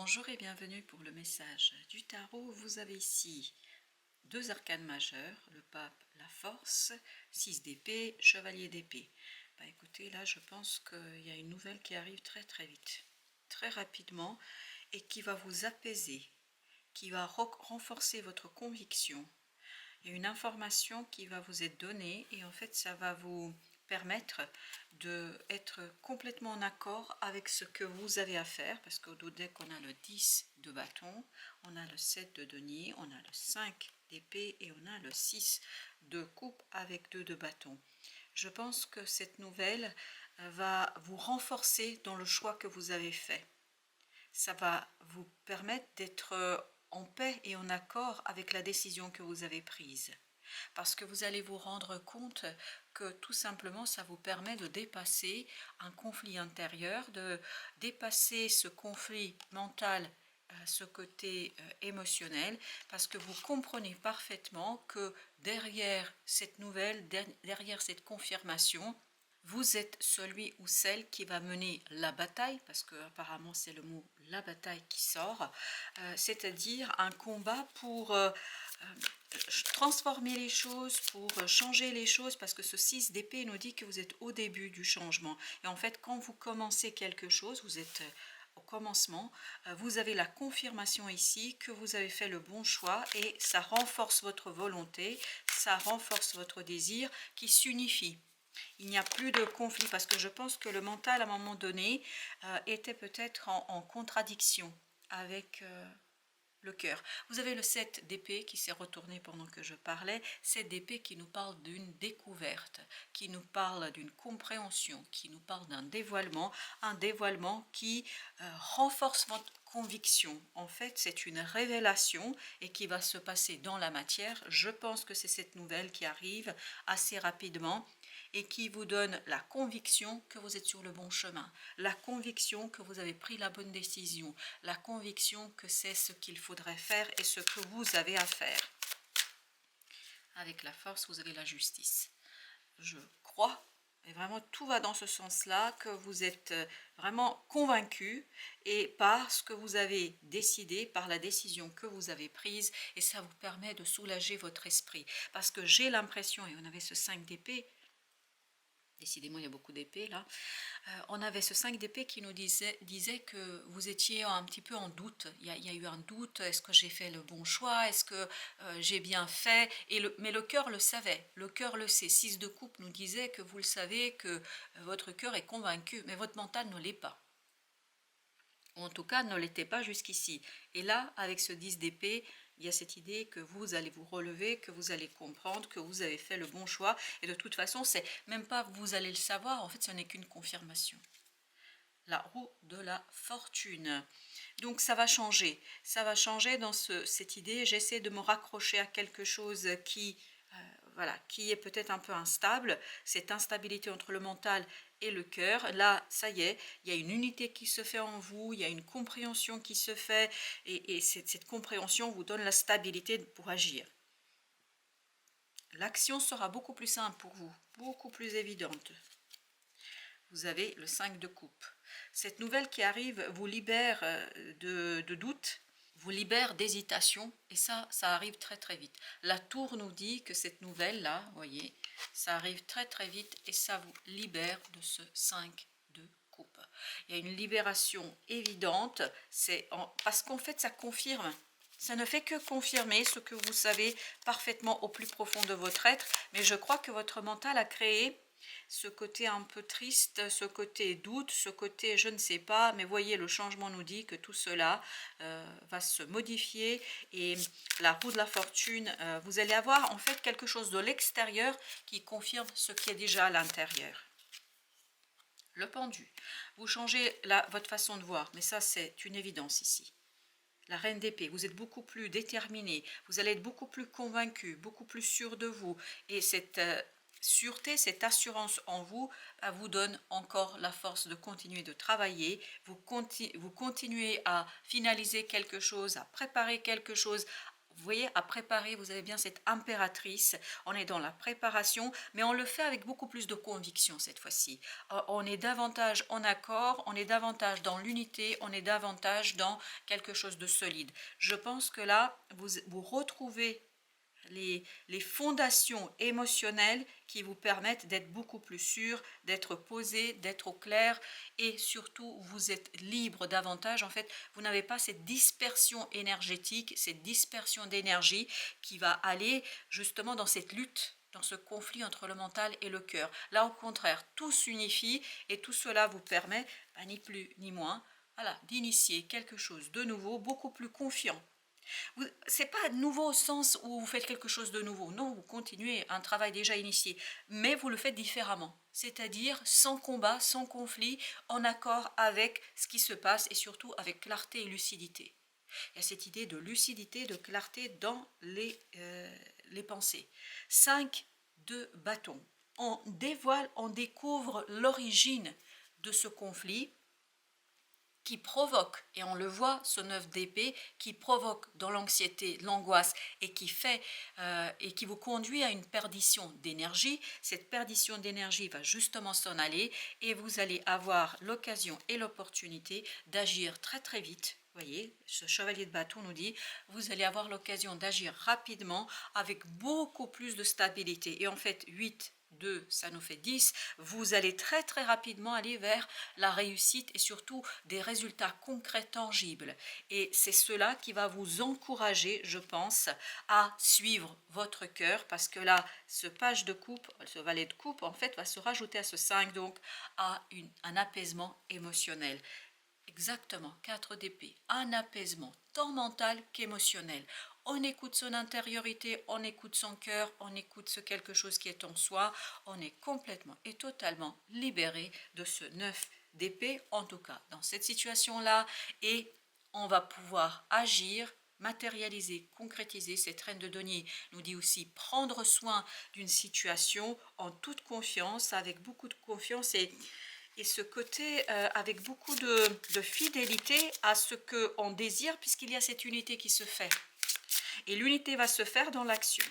Bonjour et bienvenue pour le message du tarot. Vous avez ici deux arcanes majeurs, le pape, la force, 6 d'épée, chevalier d'épée. Écoutez, là je pense qu'il y a une nouvelle qui arrive très vite, très rapidement et qui va vous apaiser, qui va renforcer votre conviction. Il y a une information qui va vous être donnée et en fait ça va vous permettre d'être complètement en accord avec ce que vous avez à faire, parce qu'au dos deck on a le 10 de bâton, on a le 7 de denier, on a le 5 d'épée et on a le 6 de coupe avec 2 de bâton. Je pense que cette nouvelle va vous renforcer dans le choix que vous avez fait. Ça va vous permettre d'être en paix et en accord avec la décision que vous avez prise. Parce que vous allez vous rendre compte que tout simplement ça vous permet de dépasser un conflit intérieur, de dépasser ce conflit mental, ce côté émotionnel, parce que vous comprenez parfaitement que derrière cette nouvelle, derrière cette confirmation, vous êtes celui ou celle qui va mener la bataille, parce que apparemment c'est le mot la bataille qui sort, c'est-à-dire un combat pour transformer les choses, pour changer les choses, parce que ce 6 d'épée nous dit que vous êtes au début du changement. Et en fait, quand vous commencez quelque chose, vous êtes au commencement, vous avez la confirmation ici que vous avez fait le bon choix et ça renforce votre volonté, ça renforce votre désir qui s'unifie. Il n'y a plus de conflit parce que je pense que le mental à un moment donné était peut-être en contradiction avec le cœur. Vous avez le 7 d'épée qui s'est retourné pendant que je parlais, 7 d'épée qui nous parle d'une découverte, qui nous parle d'une compréhension, qui nous parle d'un dévoilement, un dévoilement qui renforce votre conviction. En fait, c'est une révélation et qui va se passer dans la matière. Je pense que c'est cette nouvelle qui arrive assez rapidement et qui vous donne la conviction que vous êtes sur le bon chemin, la conviction que vous avez pris la bonne décision, la conviction que c'est ce qu'il faudrait faire et ce que vous avez à faire. Avec la force, vous avez la justice. Je crois, et vraiment tout va dans ce sens-là, que vous êtes vraiment convaincu et par ce que vous avez décidé, par la décision que vous avez prise, et ça vous permet de soulager votre esprit. Parce que j'ai l'impression, et on avait ce 5 d'épée, décidément il y a beaucoup d'épées là, on avait ce 5 d'épée qui nous disait que vous étiez un petit peu en doute, il y a eu un doute, est-ce que j'ai fait le bon choix, est-ce que j'ai bien fait, mais le cœur le savait, le cœur le sait. 6 de coupe nous disait que vous le savez, que votre cœur est convaincu, mais votre mental ne l'est pas. En tout cas, ne l'était pas jusqu'ici. Et là, avec ce 10 d'épée, il y a cette idée que vous allez vous relever, que vous allez comprendre, que vous avez fait le bon choix. Et de toute façon, c'est même pas vous allez le savoir, en fait, ce n'est qu'une confirmation. La roue de la fortune. Donc ça va changer dans cette idée. J'essaie de me raccrocher à quelque chose qui, voilà, qui est peut-être un peu instable, cette instabilité entre le mental et le cœur. Là, ça y est, il y a une unité qui se fait en vous, il y a une compréhension qui se fait, et cette compréhension vous donne la stabilité pour agir. L'action sera beaucoup plus simple pour vous, beaucoup plus évidente. Vous avez le 5 de coupe. Cette nouvelle qui arrive vous libère de doute, vous libère d'hésitation, et ça arrive très vite. La tour nous dit que cette nouvelle-là, vous voyez, ça arrive très vite et ça vous libère de ce 5 de coupe. Il y a une libération évidente, parce qu'en fait ça confirme. Ça ne fait que confirmer ce que vous savez parfaitement au plus profond de votre être, mais je crois que votre mental a créé ce côté un peu triste, ce côté doute, ce côté je ne sais pas, mais voyez, le changement nous dit que tout cela va se modifier, et la roue de la fortune, vous allez avoir en fait quelque chose de l'extérieur qui confirme ce qui est déjà à l'intérieur. Le pendu, vous changez votre façon de voir, mais ça c'est une évidence ici. La reine d'épée, vous êtes beaucoup plus déterminé, vous allez être beaucoup plus convaincu, beaucoup plus sûr de vous, et cette sûreté, cette assurance en vous, vous donne encore la force de continuer de travailler, vous continuez à finaliser quelque chose, à préparer quelque chose, vous voyez, à préparer, vous avez bien cette impératrice, on est dans la préparation, mais on le fait avec beaucoup plus de conviction cette fois-ci. On est davantage en accord, on est davantage dans l'unité, on est davantage dans quelque chose de solide. Je pense que là, vous retrouvez les fondations émotionnelles qui vous permettent d'être beaucoup plus sûr, d'être posé, d'être au clair et surtout vous êtes libre davantage. En fait, vous n'avez pas cette dispersion énergétique, cette dispersion d'énergie qui va aller justement dans cette lutte, dans ce conflit entre le mental et le cœur. Là, au contraire, tout s'unifie et tout cela vous permet, ni plus ni moins, voilà, d'initier quelque chose de nouveau, beaucoup plus confiant. C'est pas nouveau au sens où vous faites quelque chose de nouveau. Non, vous continuez un travail déjà initié, mais vous le faites différemment. C'est-à-dire sans combat, sans conflit, en accord avec ce qui se passe et surtout avec clarté et lucidité. Il y a cette idée de lucidité, de clarté dans les pensées. 5 de bâton. On dévoile, on découvre l'origine de ce conflit qui provoque, et on le voit, ce 9 d'épée, qui provoque dans l'anxiété, l'angoisse, et qui fait, et qui vous conduit à une perdition d'énergie. Cette perdition d'énergie va justement s'en aller, et vous allez avoir l'occasion et l'opportunité d'agir très très vite. Vous voyez, ce chevalier de bâton nous dit, vous allez avoir l'occasion d'agir rapidement, avec beaucoup plus de stabilité. Et en fait, 8, 2, ça nous fait 10, vous allez très très rapidement aller vers la réussite et surtout des résultats concrets tangibles. Et c'est cela qui va vous encourager, je pense, à suivre votre cœur parce que là, ce page de coupe, ce valet de coupe, en fait, va se rajouter à ce 5, donc à un apaisement émotionnel. Exactement, 4 d'épée, un apaisement tant mental qu'émotionnel. On écoute son intériorité, on écoute son cœur, on écoute ce quelque chose qui est en soi, on est complètement et totalement libéré de ce 9 d'épée, en tout cas dans cette situation-là, et on va pouvoir agir, matérialiser, concrétiser. Cette reine de denier nous dit aussi prendre soin d'une situation en toute confiance, avec beaucoup de confiance et ce côté avec beaucoup de fidélité à ce qu'on désire puisqu'il y a cette unité qui se fait. Et l'unité va se faire dans l'action.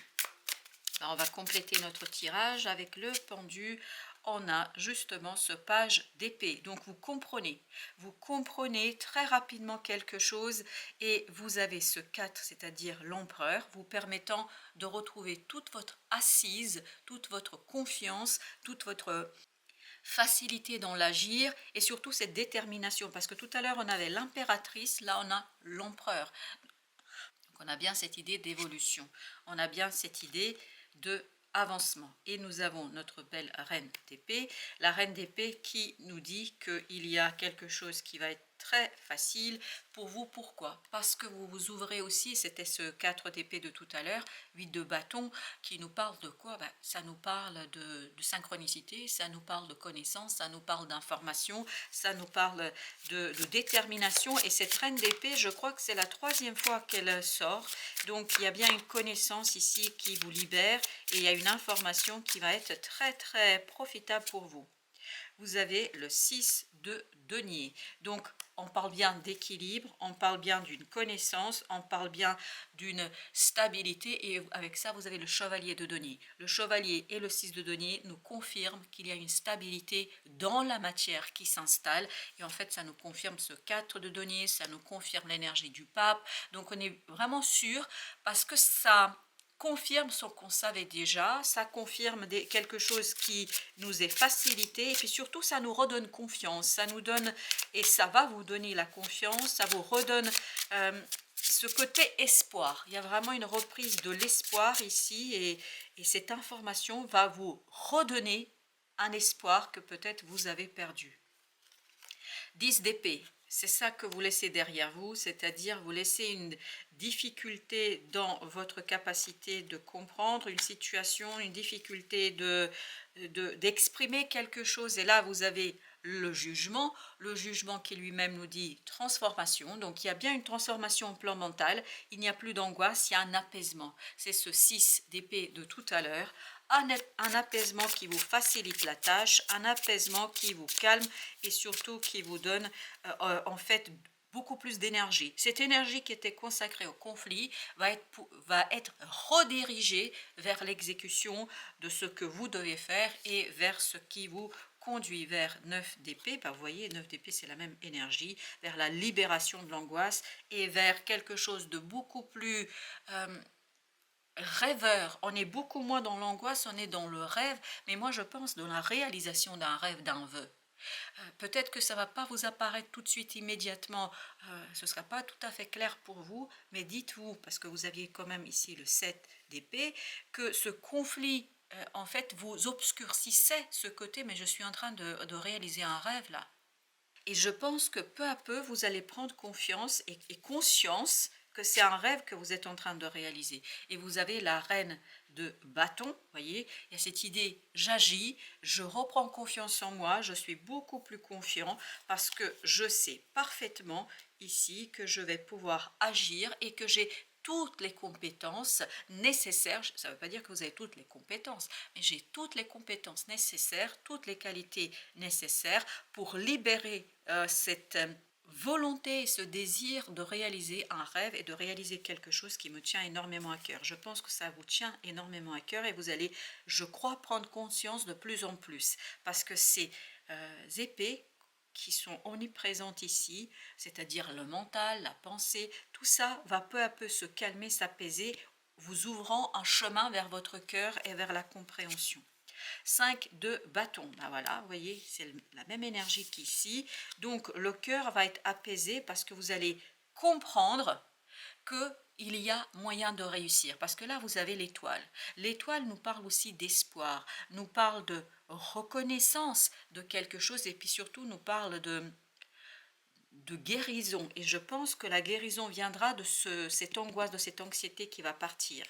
On va compléter notre tirage avec le pendu. On a justement ce page d'épée. Donc vous comprenez très rapidement quelque chose et vous avez ce 4, c'est-à-dire l'empereur, vous permettant de retrouver toute votre assise, toute votre confiance, toute votre facilité dans l'agir et surtout cette détermination. Parce que tout à l'heure on avait l'impératrice, là on a l'empereur. On a bien cette idée d'évolution, on a bien cette idée de avancement. Et nous avons notre belle reine d'épée, la reine d'épée qui nous dit qu'il y a quelque chose qui va être très facile pour vous. Pourquoi? Parce que vous vous ouvrez aussi, c'était ce 4 d'épée de tout à l'heure, 8 de bâton, qui nous parle de quoi? Ça nous parle de synchronicité, ça nous parle de connaissance, ça nous parle d'information, ça nous parle de détermination. Et cette reine d'épée, je crois que c'est la 3e fois qu'elle sort. Donc il y a bien une connaissance ici qui vous libère et il y a une information qui va être très très profitable pour vous. Vous avez le 6 de denier. Donc, on parle bien d'équilibre, on parle bien d'une connaissance, on parle bien d'une stabilité et avec ça, vous avez le chevalier de denier. Le chevalier et le 6 de denier nous confirment qu'il y a une stabilité dans la matière qui s'installe et en fait, ça nous confirme ce 4 de denier, ça nous confirme l'énergie du pape. Donc, on est vraiment sûr parce que ça confirme ce qu'on savait déjà, ça confirme quelque chose qui nous est facilité et puis surtout ça nous redonne confiance, ça nous donne et ça va vous donner la confiance, ça vous redonne ce côté espoir. Il y a vraiment une reprise de l'espoir ici et cette information va vous redonner un espoir que peut-être vous avez perdu. 10 d'épée, c'est ça que vous laissez derrière vous, c'est-à-dire vous laissez une difficulté dans votre capacité de comprendre une situation, une difficulté d'exprimer quelque chose. Et là, vous avez le jugement qui lui-même nous dit transformation. Donc, il y a bien une transformation au plan mental. Il n'y a plus d'angoisse, il y a un apaisement. C'est ce 6 d'épée de tout à l'heure. Un apaisement qui vous facilite la tâche, un apaisement qui vous calme et surtout qui vous donne en fait beaucoup plus d'énergie. Cette énergie qui était consacrée au conflit va être redirigée vers l'exécution de ce que vous devez faire et vers ce qui vous conduit vers 9 d'épée. Vous voyez, 9 d'épée, c'est la même énergie, vers la libération de l'angoisse et vers quelque chose de beaucoup plus rêveur. On est beaucoup moins dans l'angoisse, on est dans le rêve, mais moi je pense dans la réalisation d'un rêve, d'un vœu. Peut-être que ça ne va pas vous apparaître tout de suite immédiatement, ce ne sera pas tout à fait clair pour vous, mais dites-vous, parce que vous aviez quand même ici le 7 d'épée, que ce conflit, en fait, vous obscurcissait ce côté, mais je suis en train de réaliser un rêve là. Et je pense que peu à peu, vous allez prendre confiance et conscience que c'est un rêve que vous êtes en train de réaliser. Et vous avez la reine de bâton, voyez, il y a cette idée, j'agis, je reprends confiance en moi, je suis beaucoup plus confiant parce que je sais parfaitement ici que je vais pouvoir agir et que j'ai toutes les compétences nécessaires. Ça ne veut pas dire que vous avez toutes les compétences, mais j'ai toutes les compétences nécessaires, toutes les qualités nécessaires pour libérer cette volonté, ce désir de réaliser un rêve et de réaliser quelque chose qui me tient énormément à cœur. Je pense que ça vous tient énormément à cœur et vous allez, je crois, prendre conscience de plus en plus parce que ces épées qui sont omniprésentes ici, c'est-à-dire le mental, la pensée, tout ça va peu à peu se calmer, s'apaiser, vous ouvrant un chemin vers votre cœur et vers la compréhension. 5 de bâton, ben voilà, vous voyez, c'est la même énergie qu'ici. Donc le cœur va être apaisé parce que vous allez comprendre qu'il y a moyen de réussir. Parce que là, vous avez l'étoile. L'étoile nous parle aussi d'espoir, nous parle de reconnaissance de quelque chose et puis surtout nous parle de guérison. Et je pense que la guérison viendra de cette angoisse, de cette anxiété qui va partir.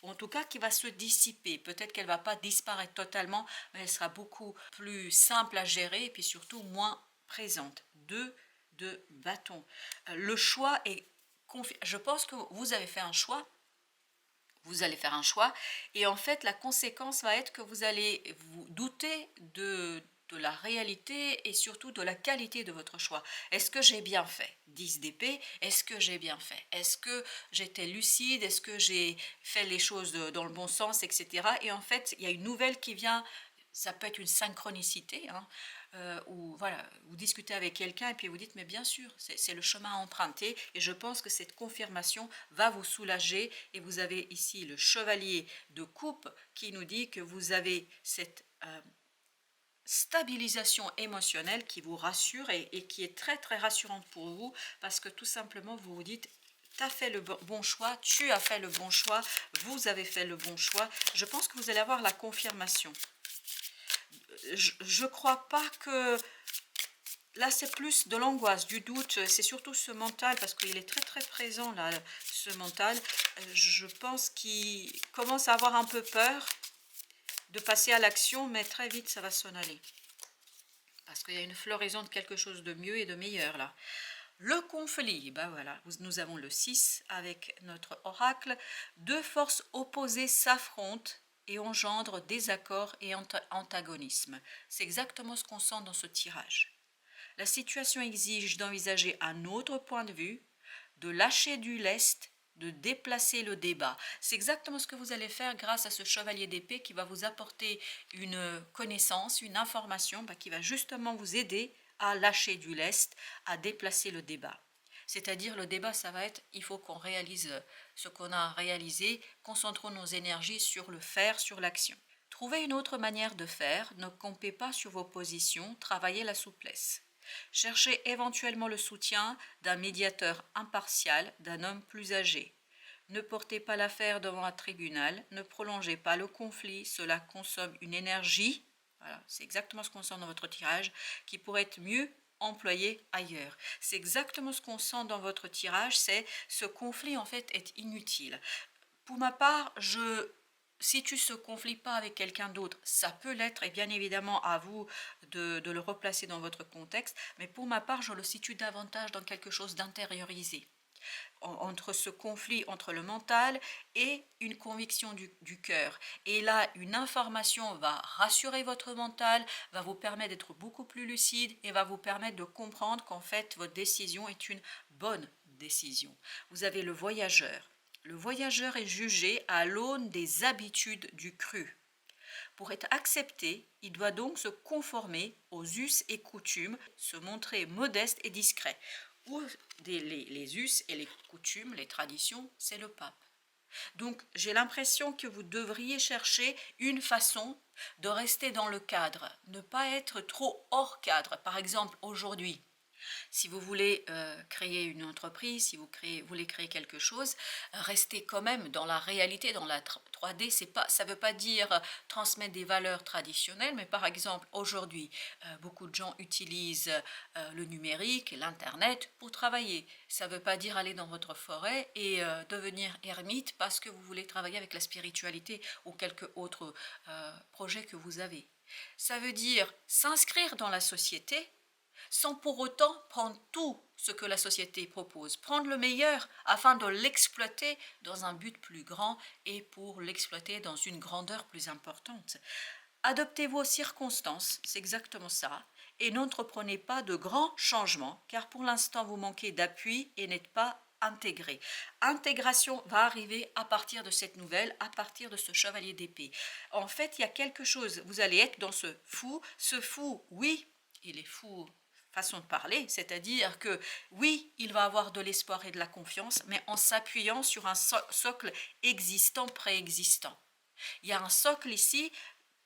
Ou en tout cas qui va se dissiper. Peut-être qu'elle ne va pas disparaître totalement, mais elle sera beaucoup plus simple à gérer et puis surtout moins présente. 2 de bâton. Le choix est... Je pense que vous avez fait un choix. Vous allez faire un choix et en fait la conséquence va être que vous allez vous douter de la réalité et surtout de la qualité de votre choix. Est-ce que j'ai bien fait 10 d'épée, est-ce que j'ai bien fait? Est-ce que j'étais lucide? Est-ce que j'ai fait les choses dans le bon sens, etc. Et en fait, il y a une nouvelle qui vient, ça peut être une synchronicité, hein, où voilà, vous discutez avec quelqu'un et puis vous dites mais bien sûr c'est le chemin à emprunter et je pense que cette confirmation va vous soulager et vous avez ici le chevalier de coupe qui nous dit que vous avez cette stabilisation émotionnelle qui vous rassure et qui est très très rassurante pour vous parce que tout simplement vous vous dites tu as fait le bon choix, tu as fait le bon choix, vous avez fait le bon choix. Je pense que vous allez avoir la confirmation. Je crois pas que... Là, c'est plus de l'angoisse, du doute, c'est surtout ce mental, parce qu'il est très très présent là, ce mental. Je pense qu'il commence à avoir un peu peur de passer à l'action, mais très vite ça va s'en aller. Parce qu'il y a une floraison de quelque chose de mieux et de meilleur là. Le conflit, ben voilà, nous avons le 6 avec notre oracle. Deux forces opposées s'affrontent et engendrent désaccord et antagonisme. C'est exactement ce qu'on sent dans ce tirage. La situation exige d'envisager un autre point de vue, de lâcher du lest, de déplacer le débat. C'est exactement ce que vous allez faire grâce à ce chevalier d'épée qui va vous apporter une connaissance, une information qui va justement vous aider à lâcher du lest, à déplacer le débat. C'est-à-dire le débat, ça va être, il faut qu'on réalise ce qu'on a réalisé, concentrons nos énergies sur le faire, sur l'action. Trouvez une autre manière de faire, ne campez pas sur vos positions, travaillez la souplesse. Cherchez éventuellement le soutien d'un médiateur impartial, d'un homme plus âgé. Ne portez pas l'affaire devant un tribunal, ne prolongez pas le conflit, cela consomme une énergie, voilà, c'est exactement ce qu'on sent dans votre tirage, qui pourrait être mieux employée ailleurs. C'est exactement ce qu'on sent dans votre tirage, c'est ce conflit en fait est inutile. Pour ma part, je situe ce conflit pas avec quelqu'un d'autre, ça peut l'être et bien évidemment à vous de le replacer dans votre contexte, mais pour ma part je le situe davantage dans quelque chose d'intériorisé. entre ce conflit entre le mental et une conviction du cœur. Et là, une information va rassurer votre mental, va vous permettre d'être beaucoup plus lucide et va vous permettre de comprendre qu'en fait, votre décision est une bonne décision. Vous avez le voyageur. Le voyageur est jugé à l'aune des habitudes du cru. Pour être accepté, il doit donc se conformer aux us et coutumes, se montrer modeste et discret. Ou les us et les coutumes, les traditions, c'est le pape. Donc j'ai l'impression que vous devriez chercher une façon de rester dans le cadre, ne pas être trop hors cadre. Par exemple, aujourd'hui, si vous voulez créer une entreprise, si vous voulez créer quelque chose, restez quand même dans la réalité, dans la 3D. Ça ne veut pas dire transmettre des valeurs traditionnelles, mais par exemple, aujourd'hui, beaucoup de gens utilisent le numérique, l'Internet pour travailler. Ça ne veut pas dire aller dans votre forêt et devenir ermite parce que vous voulez travailler avec la spiritualité ou quelque autre projet que vous avez. Ça veut dire s'inscrire dans la société, sans pour autant prendre tout ce que la société propose, prendre le meilleur afin de l'exploiter dans un but plus grand et pour l'exploiter dans une grandeur plus importante. Adoptez-vous aux circonstances, c'est exactement ça, et n'entreprenez pas de grands changements, car pour l'instant vous manquez d'appui et n'êtes pas intégré. Intégration va arriver à partir de cette nouvelle, à partir de ce chevalier d'épée. En fait, il y a quelque chose, vous allez être dans ce fou, oui, il est fou, façon de parler, c'est-à-dire que oui, il va avoir de l'espoir et de la confiance, mais en s'appuyant sur un socle existant, préexistant. Il y a un socle ici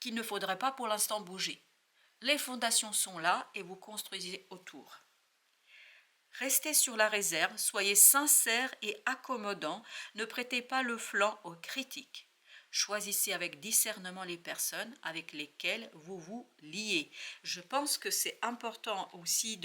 qu'il ne faudrait pas pour l'instant bouger. Les fondations sont là et vous construisez autour. Restez sur la réserve, soyez sincère et accommodant, ne prêtez pas le flanc aux critiques. Choisissez avec discernement les personnes avec lesquelles vous vous liez. Je pense que c'est important aussi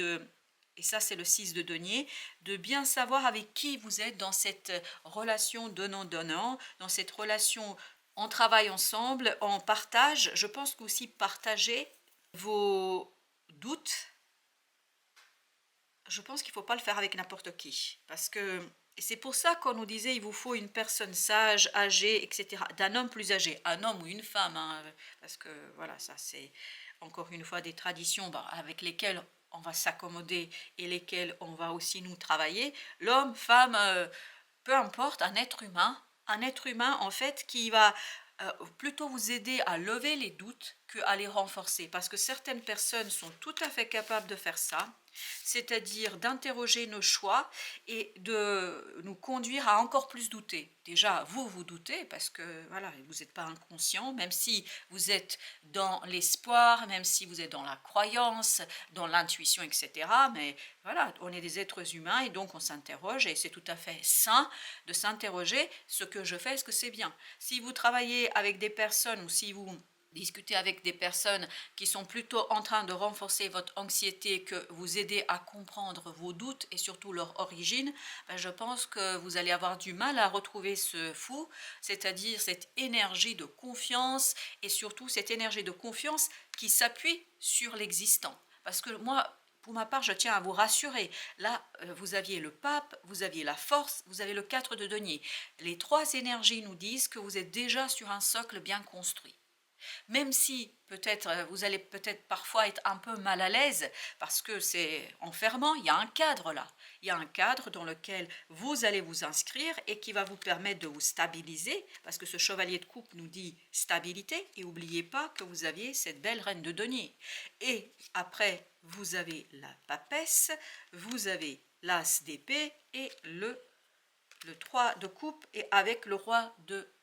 et ça c'est le 6 de denier, de bien savoir avec qui vous êtes dans cette relation donnant-donnant, dans cette relation on travaille ensemble, on partage. Je pense qu'aussi partager vos doutes, je pense qu'il ne faut pas le faire avec n'importe qui. Parce que c'est pour ça qu'on nous disait il vous faut une personne sage, âgée, etc. D'un homme plus âgé, un homme ou une femme. Parce que voilà, ça c'est encore une fois des traditions avec lesquelles on va s'accommoder et lesquelles on va aussi nous travailler. L'homme, femme, peu importe, un être humain en fait qui va plutôt vous aider à lever les doutes qu'à les renforcer. Parce que certaines personnes sont tout à fait capables de faire ça, c'est-à-dire d'interroger nos choix et de nous conduire à encore plus douter. Déjà, vous doutez parce que voilà, vous n'êtes pas inconscient, même si vous êtes dans l'espoir, même si vous êtes dans la croyance, dans l'intuition, etc. Mais voilà, on est des êtres humains et donc on s'interroge et c'est tout à fait sain de s'interroger ce que je fais, est-ce que c'est bien. Si vous travaillez avec des personnes ou si vous discuter avec des personnes qui sont plutôt en train de renforcer votre anxiété que vous aider à comprendre vos doutes et surtout leur origine, je pense que vous allez avoir du mal à retrouver ce fou, c'est-à-dire cette énergie de confiance et surtout cette énergie de confiance qui s'appuie sur l'existant. Parce que moi, pour ma part, je tiens à vous rassurer. Là, vous aviez le pape, vous aviez la force, vous avez le 4 de denier. Les trois énergies nous disent que vous êtes déjà sur un socle bien construit. Même si peut-être vous allez peut-être parfois être un peu mal à l'aise parce que c'est enfermant, il y a un cadre là. Il y a un cadre dans lequel vous allez vous inscrire et qui va vous permettre de vous stabiliser parce que ce chevalier de coupe nous dit stabilité et n'oubliez pas que vous aviez cette belle reine de denier. Et après, vous avez la papesse, vous avez l'as d'épée et le 3 de coupe et avec le roi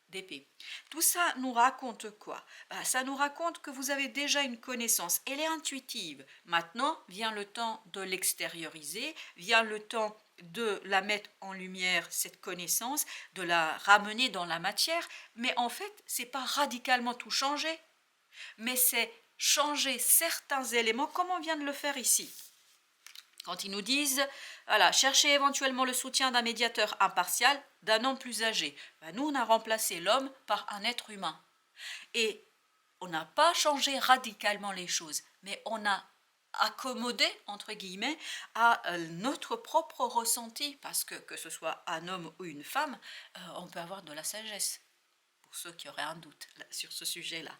d'épée. Tout ça nous raconte quoi? Ça nous raconte que vous avez déjà une connaissance, elle est intuitive. Maintenant vient le temps de l'extérioriser, vient le temps de la mettre en lumière, cette connaissance, de la ramener dans la matière, mais en fait, c'est pas radicalement tout changer, mais c'est changer certains éléments comme on vient de le faire ici. Quand ils nous disent, voilà, cherchez éventuellement le soutien d'un médiateur impartial, d'un homme plus âgé. Nous, on a remplacé l'homme par un être humain. Et on n'a pas changé radicalement les choses, mais on a accommoder, entre guillemets, à notre propre ressenti, parce que ce soit un homme ou une femme, on peut avoir de la sagesse. Pour ceux qui auraient un doute sur ce sujet-là.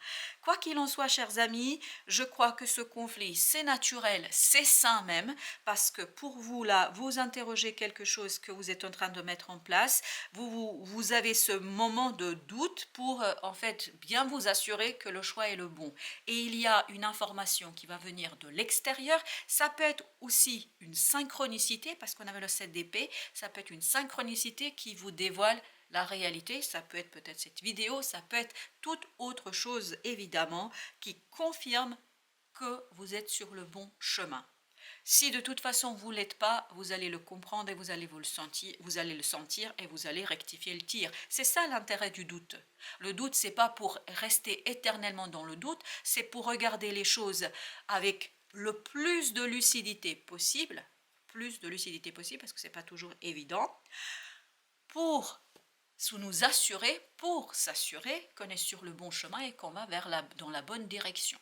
Quoi qu'il en soit, chers amis, je crois que ce conflit, c'est naturel, c'est sain même, parce que pour vous, là, vous interrogez quelque chose que vous êtes en train de mettre en place, vous avez ce moment de doute pour, en fait, bien vous assurer que le choix est le bon. Et il y a une information qui va venir de l'extérieur, ça peut être aussi une synchronicité, parce qu'on avait le 7 d'épée, ça peut être une synchronicité qui vous dévoile la réalité, ça peut être peut-être cette vidéo, ça peut être toute autre chose évidemment qui confirme que vous êtes sur le bon chemin. Si de toute façon vous ne l'êtes pas, vous allez le comprendre et vous allez le sentir et vous allez rectifier le tir. C'est ça l'intérêt du doute. Le doute, c'est pas pour rester éternellement dans le doute, c'est pour regarder les choses avec le plus de lucidité possible parce que c'est pas toujours évident, pour pour s'assurer qu'on est sur le bon chemin et qu'on va dans la bonne direction.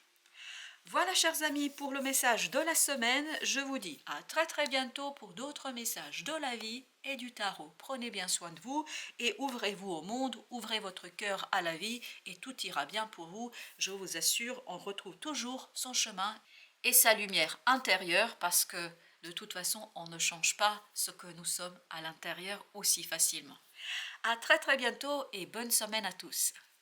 Voilà, chers amis, pour le message de la semaine. Je vous dis à très très bientôt pour d'autres messages de la vie et du tarot. Prenez bien soin de vous et ouvrez-vous au monde, ouvrez votre cœur à la vie et tout ira bien pour vous. Je vous assure, on retrouve toujours son chemin et sa lumière intérieure parce que de toute façon, on ne change pas ce que nous sommes à l'intérieur aussi facilement. À très très bientôt et bonne semaine à tous.